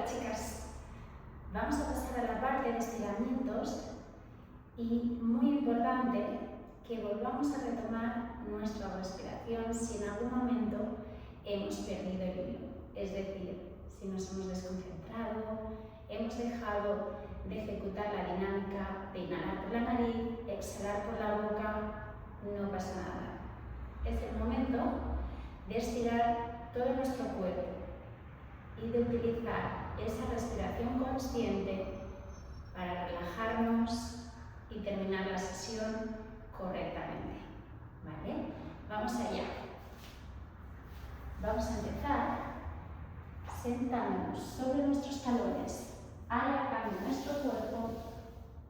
chicas, vamos a pasar a la parte de estiramientos y muy importante que volvamos a retomar nuestra respiración si en algún momento hemos perdido el hilo, es decir, si nos hemos desconcentrado, hemos dejado de ejecutar la dinámica de inhalar por la nariz, exhalar por la boca, no pasa nada. Es el momento de estirar todo nuestro cuerpo y de utilizar esa respiración consciente para relajarnos y terminar la sesión correctamente. ¿Vale? Vamos allá. Vamos a empezar sentándonos sobre nuestros talones, alargando nuestro cuerpo,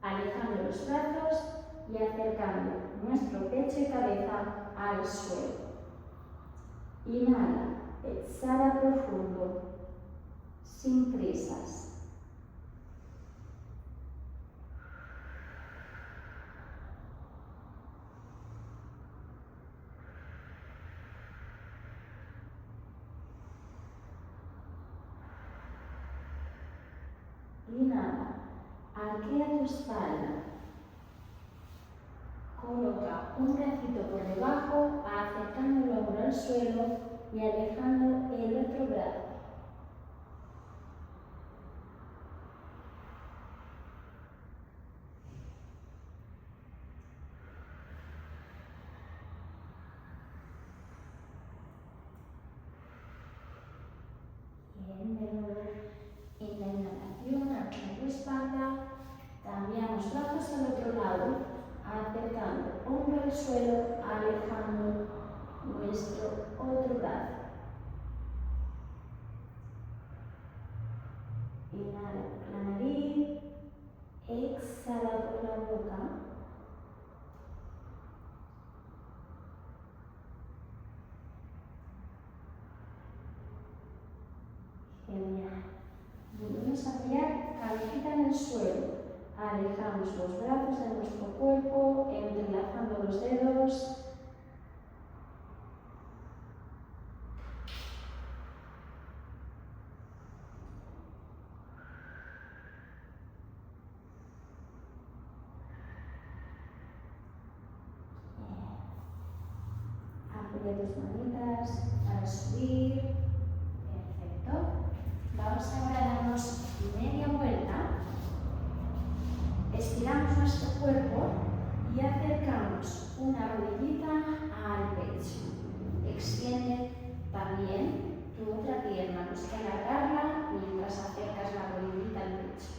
alejando los brazos y acercando nuestro pecho y cabeza al suelo. Inhala, exhala profundo, sin prisas. Inhala, arquea tu espalda. Coloca un bracito por debajo, acercando el hombro al suelo y alejando el otro brazo. Bien, de nuevo, en la inhalación, arquea tu espalda, cambiamos brazos al otro lado, acercando hombro al suelo, alejando nuestro otro brazo. Inhala por la nariz, exhala por la boca. Genial. Volvemos a apoyar cabecita en el suelo. Alejamos los brazos de nuestro cuerpo, entrelazando los dedos. Apoya tus manitas para subir. Perfecto. Vamos ahora a darnos media vuelta. Estiramos nuestro cuerpo y acercamos una rodillita al pecho. Extiende también tu otra pierna. Busca alargarla mientras acercas la rodillita al pecho.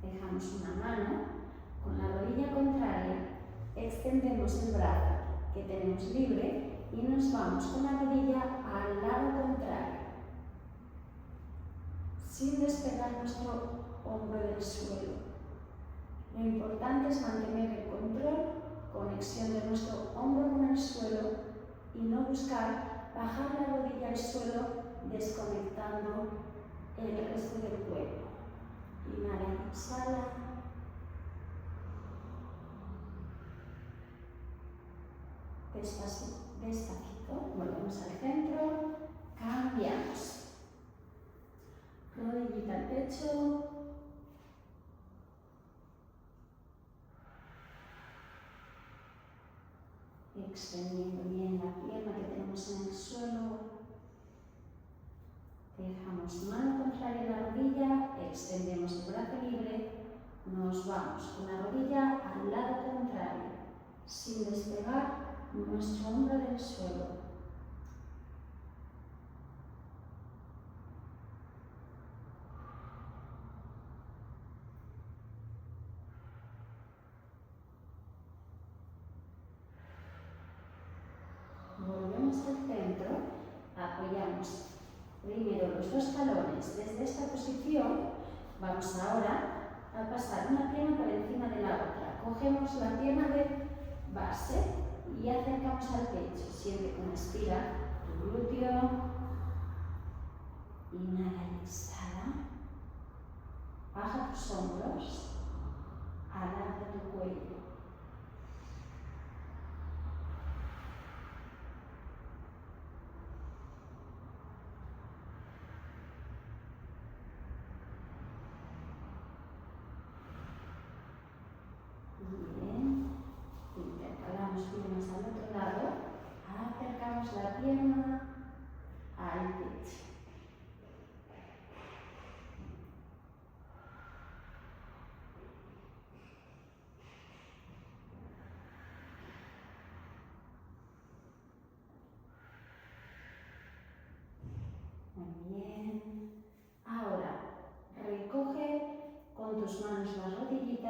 Dejamos una mano con la rodilla contraria. Extendemos el brazo que tenemos libre y nos vamos con la rodilla al lado contrario, sin despegar nuestro hombro del suelo. Lo importante es mantener el control, conexión de nuestro hombro con el suelo y no buscar bajar la rodilla al suelo desconectando el resto del cuerpo. Inhala y exhala. Despacito, volvemos al centro, cambiamos. Rodillita al pecho. Extendiendo bien la pierna que tenemos en el suelo. Dejamos mano contraria en la rodilla, extendemos el brazo libre, nos vamos con la rodilla al lado contrario, sin despegar nuestro hombro del suelo. Volvemos al centro, apoyamos primero los dos talones desde esta posición. Vamos ahora a pasar una pierna por encima de la otra. Cogemos la pierna de base y acercamos al pecho. Siente cómo expira tu glúteo. Inhala y exhala. Baja tus hombros. Alarga tu cuello.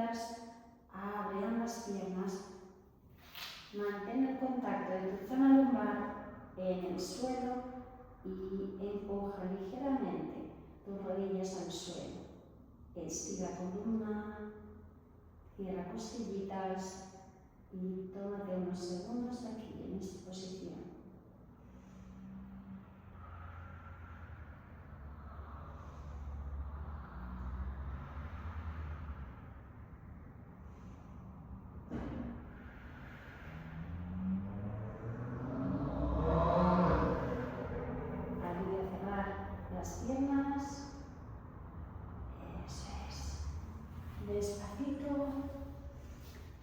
rodillas, abre ambas piernas, mantén el contacto de tu zona lumbar en el suelo y empuja ligeramente tus rodillas al suelo. Estira columna, cierra costillitas y tómate unos segundos aquí en esta posición. Piernas, eso es. Despacito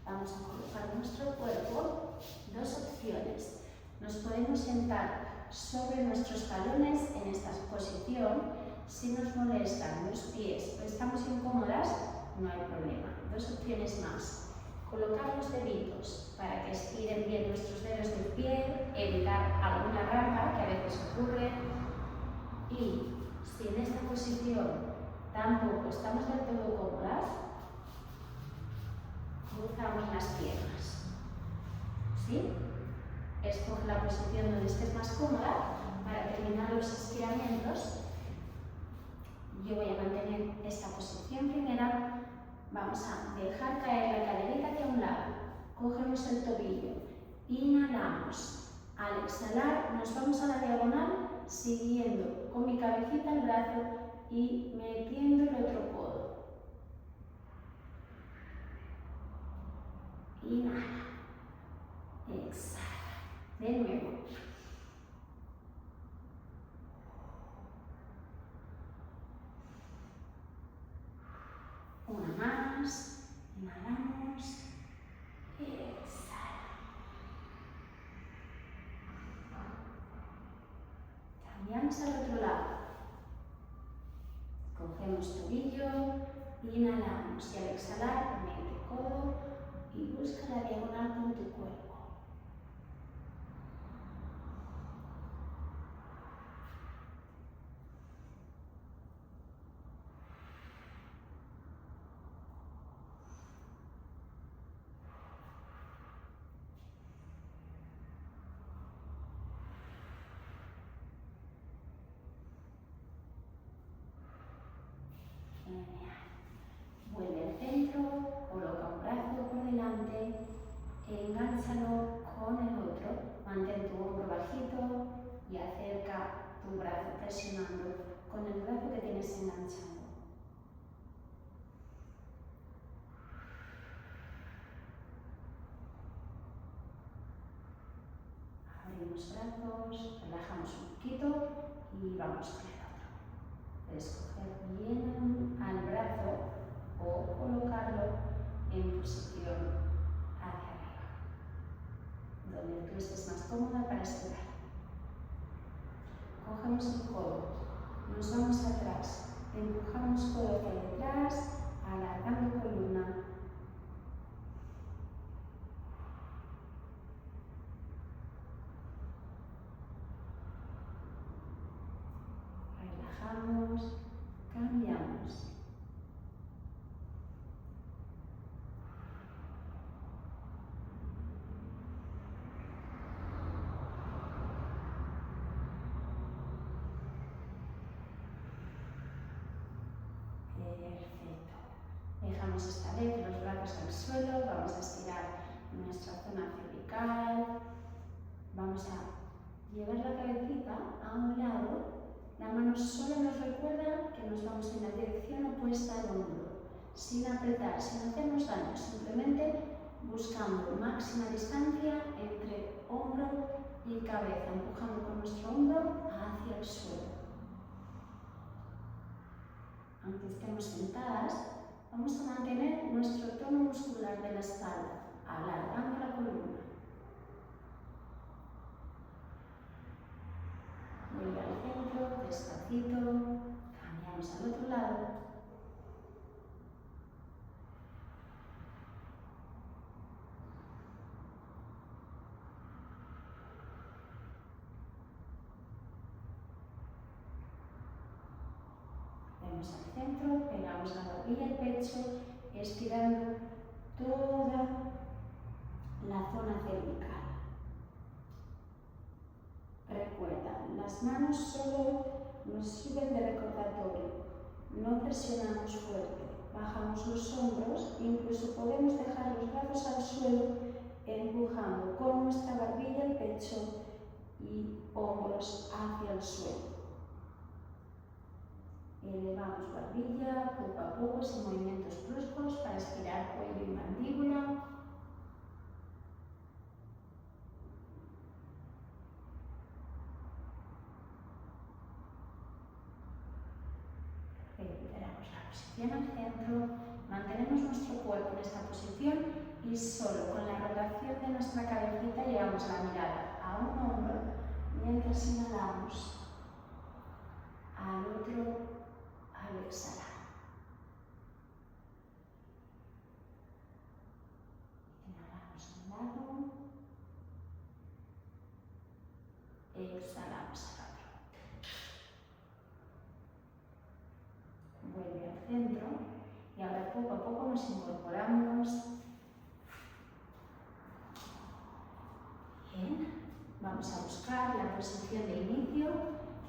vamos a colocar nuestro cuerpo. Dos opciones. Nos podemos sentar sobre nuestros talones en esta posición. Si nos molestan los pies o estamos incómodas, no hay problema. Dos opciones más. Colocar los deditos para que estiren bien nuestros dedos del pie, evitar alguna rampa que a veces ocurre. Y si en esta posición tampoco estamos del todo cómodas, cruzamos las piernas. ¿Sí? Escoge la posición donde estés más cómoda para terminar los estiramientos. Yo voy a mantener esta posición primera. Vamos a dejar caer la caderita hacia un lado. Cogemos el tobillo. Inhalamos. Al exhalar nos vamos a la diagonal siguiendo con mi cabecita el brazo y metiendo el otro codo. Inhala. Exhala. De nuevo. Una más. Inhalamos. Exhala. Cambiamos al otro lado. Cogemos tobillo, inhalamos y al exhalar mete codo y busca la diagonal con tu cuerpo. Vuelve al centro, coloca un brazo por delante, engánchalo con el otro, mantén tu hombro bajito y acerca tu brazo presionando con el brazo que tienes enganchado. Abrimos brazos, relajamos un poquito y vamos con el otro. Puedes coger bien al brazo o colocarlo en posición hacia arriba, donde tú estés más cómoda para estirar. Cogemos el codo, nos vamos atrás, empujamos codo hacia detrás, alargando columna. Relajamos, cambiamos. Perfecto. Dejamos esta vez los brazos al suelo, vamos a estirar nuestra zona cervical. Vamos a llevar la cabecita a un lado. La mano solo nos recuerda que nos vamos en la dirección opuesta al hombro, sin apretar, sin hacernos daño, simplemente buscando máxima distancia entre hombro y cabeza, empujando con nuestro hombro hacia el suelo. Aunque estemos sentadas, vamos a mantener nuestro tono muscular de la espalda, alargando la columna. Vuelve al centro, despacito, cambiamos al otro lado. Vemos al centro, pegamos la rodilla al pecho, estirando toda la zona cervical. Recuerda, las manos solo nos sirven de recordatorio. No presionamos fuerte, bajamos los hombros, incluso podemos dejar los brazos al suelo empujando con nuestra barbilla el pecho y hombros hacia el suelo. Elevamos barbilla poco a poco sin movimientos bruscos para estirar cuello y mandíbula. Recuperamos la posición al centro, mantenemos nuestro cuerpo en esta posición y solo con la rotación de nuestra cabecita llevamos la mirada a un hombro mientras inhalamos, al otro al exhalar. Inhalamos a un lado, exhalamos al otro. Vuelve al centro y ahora poco a poco nos incorporamos. Bien, vamos a buscar la posición de inicio,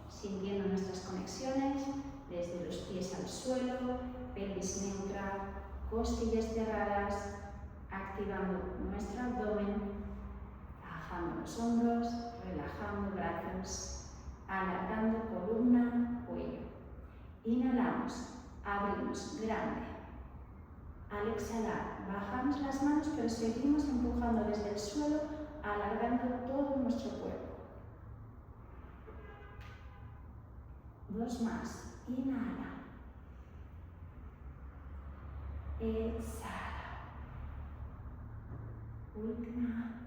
sintiendo nuestras conexiones desde los pies al suelo, pelvis neutra, costillas cerradas, activando nuestro abdomen, bajando los hombros, relajando brazos, alargando columna, cuello. Inhalamos, abrimos grande. Al exhalar, bajamos las manos, pero seguimos empujando desde el suelo, alargando todo nuestro cuerpo. 2 más. Inhala. Exhala. Última.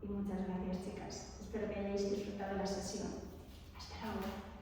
Y muchas gracias, chicas. Espero que hayáis disfrutado de la sesión. Hasta luego.